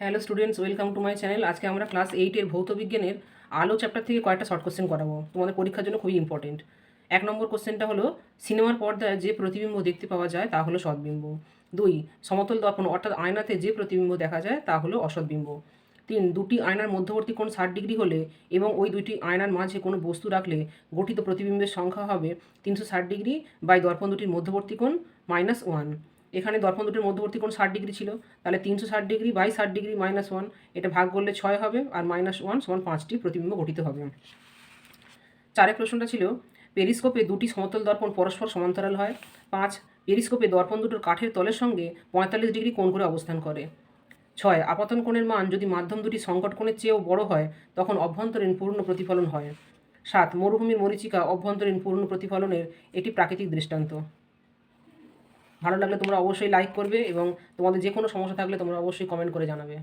Hello students, welcome to my channel. আজকে আমরা class 8-এর ভৌত বিজ্ঞানের আলো চ্যাপ্টার থেকে কয়েকটা শর্ট কোশ্চেন করাবো, তোমাদের পরীক্ষার জন্য খুবই ইম্পর্টেন্ট। 1 নম্বর কোশ্চেনটা হলো, সিনেমার পর্দায় যে প্রতিবিম্ব দেখতে পাওয়া যায় তা হলো সৎবিম্ব। 2, সমতল দর্পণ অর্থাৎ আয়নাতে যে প্রতিবিম্ব দেখা যায় তা হলো অসৎবিম্ব। 3, দুটি আয়নার মধ্যবর্তী কোণ 60 ডিগ্রি হলে এবং ওই দুইটি আয়নার মাঝে কোনো বস্তু রাখলে গঠিত প্রতিবিম্বের সংখ্যা হবে 360 ডিগ্রি বাই দর্পণ দুটির মধ্যবর্তী কোণ -1। এখানে দর্পণ দুটির মধ্যবর্তী কোণ 60 ডিগ্রি ছিল, তাহলে 360 ডিগ্রি বাই 60 ডিগ্রি -1, এটা ভাগ করলে 6 হবে, আর -1 সমান 5টি প্রতিবিম্ব গঠিত হবে। 4 প্রশ্নটা ছিল, পেরিস্কোপে দুটি সমতল দর্পণ পরস্পর সমান্তরাল হয়। 5, পেরিস্কোপে দর্পণ দুটোর কাঠের তলের সঙ্গে 45 ডিগ্রি কোণ করে অবস্থান করে। 6, আপাতন কোণের মান যদি মাধ্যম দুটি সংকট কোণের চেয়েও বড় হয় তখন অভ্যন্তরীণ পূর্ণ প্রতিফলন হয়। 7, মরুভূমির মরীচিকা অভ্যন্তরীণ পূর্ণ প্রতিফলনের একটি প্রাকৃতিক দৃষ্টান্ত। ভালো লাগলে তোমরা অবশ্যই লাইক করবে এবং তোমাদের যে কোনো সমস্যা থাকলে তোমরা অবশ্যই কমেন্ট করে জানাবে।